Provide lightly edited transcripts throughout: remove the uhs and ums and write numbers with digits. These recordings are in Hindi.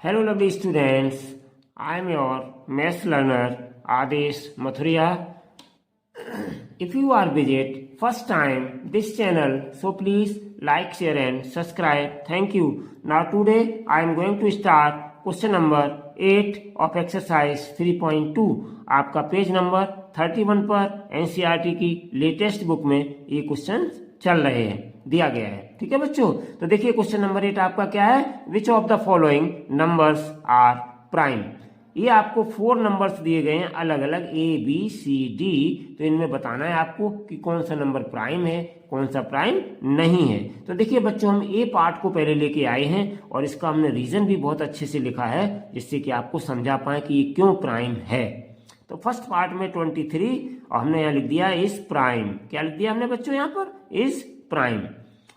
Hello lovely students, I am your maths learner Adesh Mathuria. If you are visit first time this channel, so please like, share and subscribe. Thank you. Now today I am going to start question number 8 of exercise 3.2. आपका पेज नंबर 31 पर एनसीईआरटी की लेटेस्ट बुक में ये क्वेश्चन चल रहे हैं, दिया गया है। ठीक है बच्चों, तो देखिए क्वेश्चन नंबर 8 आपका क्या है, which of the following numbers are prime. ये आपको 4 नंबर्स दिए गए हैं अलग अलग ABCD, तो इनमें बताना है आपको कि कौन सा नंबर प्राइम है, कौन सा प्राइम नहीं है। तो देखिए बच्चों, हम ए पार्ट को पहले लेके आए हैं और इसका हमने रीजन भी बहुत अच्छे से लिखा है, जिससे कि आपको समझा पाए कि ये क्यों प्राइम है। तो फर्स्ट पार्ट में 23 और हमने यहाँ लिख दिया इज प्राइम। क्या लिख दिया हमने बच्चों यहाँ पर, इज प्राइम।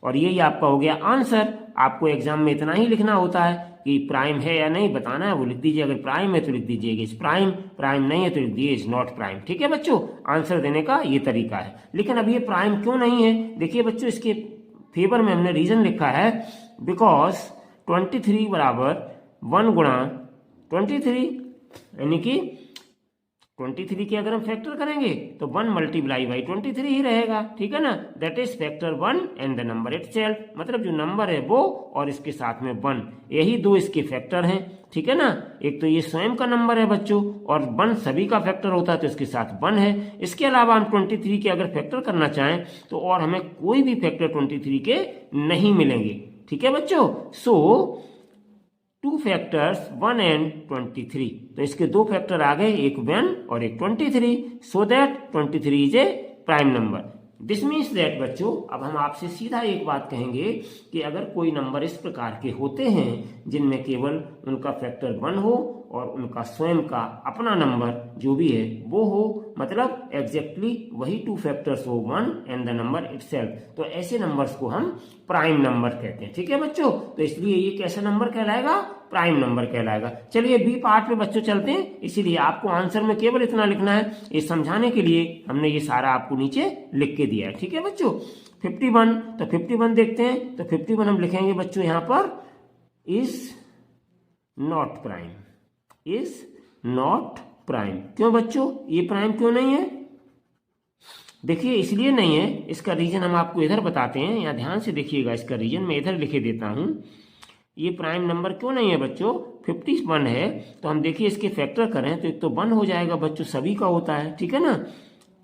और यही आपका हो गया आंसर। आपको एग्जाम में इतना ही लिखना होता है कि प्राइम है या नहीं बताना है, वो लिख दीजिए। अगर प्राइम है तो लिख दीजिए इज प्राइम, प्राइम नहीं है तो लिख दीजिए इज नॉट प्राइम। ठीक है बच्चों, आंसर देने का ये तरीका है। लेकिन अब ये प्राइम क्यों नहीं है, देखिए बच्चों, इसके फेवर में हमने रीजन लिखा है बिकॉज 23 बराबर 1 गुणा 23, यानी कि 23 के अगर हम फैक्टर करेंगे तो 1 मल्टीप्लाई बाई 23 ही रहेगा। ठीक है ना, that is factor 1 and the number itself, मतलब जो नंबर है वो और इसके साथ में 1, यही दो इसके फैक्टर हैं। ठीक है ना, एक तो ये स्वयं का नंबर है बच्चों और 1 सभी का फैक्टर होता है तो इसके साथ 1 है। इसके अलावा हम 23 के अगर फैक्टर करना चाहें तो और हमें कोई भी फैक्टर 23 के नहीं मिलेंगे। ठीक है बच्चों, सो 2 फैक्टर्स 1 एंड 23, तो इसके 2 फैक्टर आ गए, एक 1 और एक 23, so that 23 is a prime number. This means that बच्चों, अब हम आपसे सीधा एक बात कहेंगे कि अगर कोई नंबर इस प्रकार के होते हैं जिनमें केवल उनका फैक्टर 1 हो और उनका स्वयं का अपना नंबर जो भी है वो हो, मतलब एग्जैक्टली वही 2 फैक्टर्स हो 1 एंड द नंबर इटसेल्फ, तो ऐसे नंबर्स को हम प्राइम नंबर कहते हैं। ठीक है बच्चों, तो इसलिए ये कैसा नंबर कहलाएगा, प्राइम नंबर कहलाएगा। चलिए बी पार्ट में बच्चों चलते हैं। इसीलिए आपको आंसर में केवल इतना लिखना है, ये समझाने के लिए हमने ये सारा आपको नीचे लिख के दिया है। ठीक है बच्चों, 51, तो 51 देखते हैं। तो 51 हम लिखेंगे बच्चों यहाँ पर is not prime, is not prime. क्यों बच्चों, ये प्राइम क्यों नहीं है? देखिए इसलिए नहीं है, इसका रीजन हम आपको इधर बताते हैं, यहाँ ध्यान से देखिएगा। इसका रीजन मैं इधर लिखे देता हूं। ये प्राइम नंबर क्यों नहीं है बच्चों, 51 है तो हम देखिए इसके फैक्टर करें तो एक तो 1 हो जाएगा बच्चों, सभी का होता है। ठीक है ना,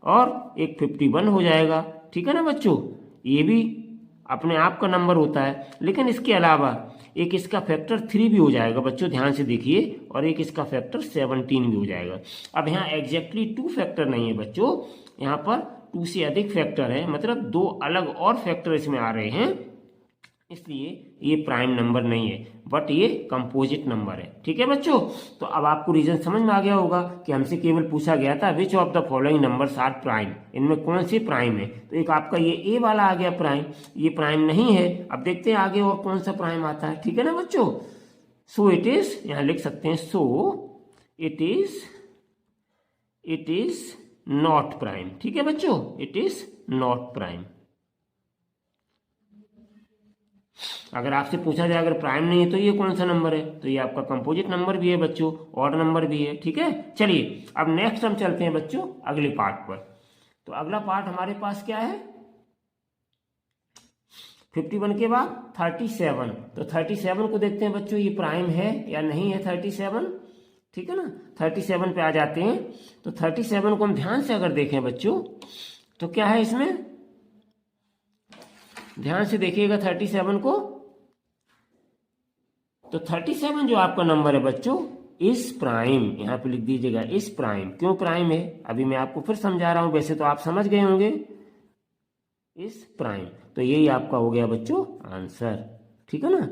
और एक 51 हो जाएगा। ठीक है ना बच्चों, ये भी अपने आप का नंबर होता है। लेकिन इसके अलावा एक इसका फैक्टर 3 भी हो जाएगा बच्चों, ध्यान से देखिए, और एक इसका फैक्टर 17 भी हो जाएगा। अब यहाँ एग्जैक्टली 2 फैक्टर नहीं है बच्चों, यहाँ पर 2 से अधिक फैक्टर है, मतलब 2 अलग और फैक्टर इसमें आ रहे हैं, इसलिए ये प्राइम नंबर नहीं है, बट ये कंपोजिट नंबर है। ठीक है बच्चों, तो अब आपको रीजन समझ में आ गया होगा कि हमसे केवल पूछा गया था which of the following numbers are prime, इनमें कौन से प्राइम है। तो एक आपका ये ए वाला आ गया प्राइम, ये प्राइम नहीं है। अब देखते हैं आगे और कौन सा प्राइम आता है। ठीक है ना बच्चों, सो इट इज, यहां लिख सकते हैं so it is not prime. ठीक है बच्चों, इट इज नॉट प्राइम। अगर आपसे पूछा जाए अगर प्राइम नहीं है तो ये कौन सा नंबर है, तो ये आपका कंपोजिट नंबर भी है बच्चों, ऑड नंबर भी है। ठीक है, चलिए अब नेक्स्ट हम चलते हैं बच्चों अगले पार्ट पर। तो अगला पार्ट हमारे पास क्या है, 51 के बाद 37, तो 37 को देखते हैं बच्चों, ये प्राइम है या नहीं है 37। ठीक है ना, 37 पे आ जाते हैं। तो 37 को हम ध्यान से अगर देखें बच्चों तो क्या है इसमें, ध्यान से देखिएगा 37 को। तो 37 जो आपका नंबर है बच्चों इस प्राइम, यहां पे लिख दीजिएगा इस प्राइम। क्यों प्राइम है, अभी मैं आपको फिर समझा रहा हूं, वैसे तो आप समझ गए होंगे। इस प्राइम, तो यही आपका हो गया बच्चों आंसर। ठीक है ना,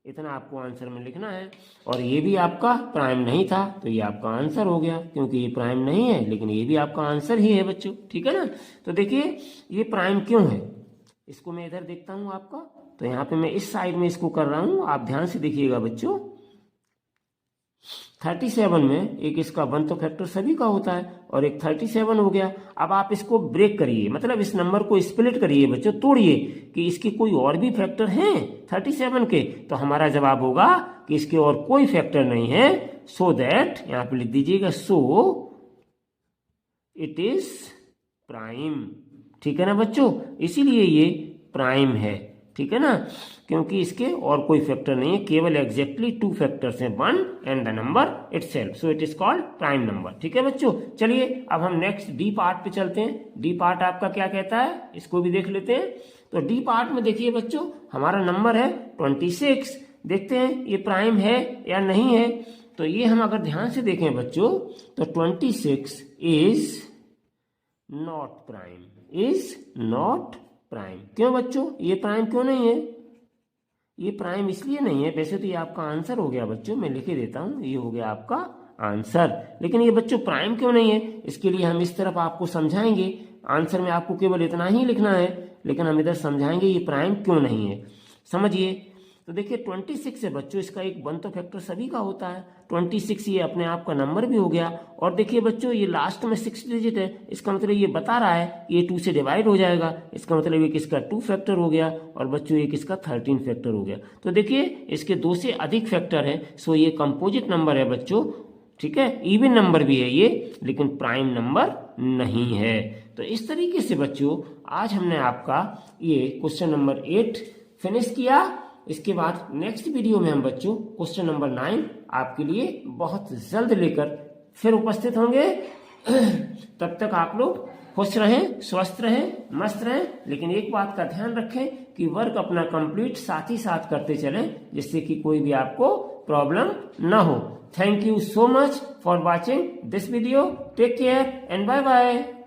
इतना आपको आंसर में लिखना है। और ये भी आपका प्राइम नहीं था तो ये आपका आंसर हो गया, क्योंकि ये प्राइम नहीं है लेकिन ये भी आपका आंसर ही है बच्चों। ठीक है ना, तो देखिए ये प्राइम क्यों है, इसको मैं इधर देखता हूं आपका, तो यहाँ पे मैं इस साइड में इसको कर रहा हूं, आप ध्यान से देखिएगा बच्चों। 37 में एक इसका 1 तो फैक्टर सभी का होता है और एक 37 हो गया। अब आप इसको ब्रेक करिए, मतलब इस नंबर को स्प्लिट करिए बच्चों, तोड़िए कि इसके कोई और भी फैक्टर हैं 37 के, तो हमारा जवाब होगा कि इसके और कोई फैक्टर नहीं है। सो दैट, यहां पे लिख दीजिएगा सो इट इज प्राइम। ठीक है ना बच्चों, इसीलिए ये प्राइम है, ठीक है ना, क्योंकि इसके और कोई फैक्टर नहीं है, केवल एग्जैक्टली 2 फैक्टर्स हैं, 1 and the number itself, so it is called prime number. ठीक है बच्चों, चलिए अब हम नेक्स्ट डी पार्ट पे चलते हैं। डी पार्ट आपका क्या कहता है, इसको भी देख लेते हैं। तो डी पार्ट में देखिए बच्चों, हमारा नंबर है 26। देखते हैं ये प्राइम है या नहीं है। तो ये हम अगर ध्यान से देखें बच्चों, तो 26 is not prime, is not prime. क्यों बच्चों, ये प्राइम क्यों नहीं है? ये प्राइम इसलिए नहीं है, वैसे तो ये आपका आंसर हो गया बच्चों, मैं लिख ही देता हूं, ये हो गया आपका आंसर। लेकिन ये बच्चों प्राइम क्यों नहीं है, इसके लिए हम इस तरफ आपको समझाएंगे। आंसर में आपको केवल इतना ही लिखना है, लेकिन हम इधर समझाएंगे ये प्राइम क्यों नहीं है। समझिए, तो देखिए 26 है बच्चों, इसका एक 1 तो फैक्टर सभी का होता है। 26 ये अपने आप का नंबर भी हो गया। और देखिए बच्चों, ये लास्ट में 6 डिजिट है, इसका मतलब ये बता रहा है ये 2 से डिवाइड हो जाएगा, इसका मतलब ये किसका 2 फैक्टर हो गया, और बच्चों ये किसका 13 फैक्टर हो गया। तो देखिए इसके 2 से अधिक फैक्टर है, सो ये कंपोजिट नंबर है बच्चों, ठीक है, इवन नंबर भी है ये, लेकिन प्राइम नंबर नहीं है। तो इस तरीके से बच्चों आज हमने आपका ये क्वेश्चन नंबर 8 फिनिश किया। इसके बाद नेक्स्ट वीडियो में हम बच्चों क्वेश्चन नंबर 9 आपके लिए बहुत जल्द लेकर फिर उपस्थित होंगे। तब तक आप लोग खुश रहें, स्वस्थ रहें, मस्त रहें, लेकिन एक बात का ध्यान रखें कि वर्क अपना कंप्लीट साथ ही साथ करते चलें, जिससे कि कोई भी आपको प्रॉब्लम ना हो। Thank you so much for watching this video. Take care and bye bye.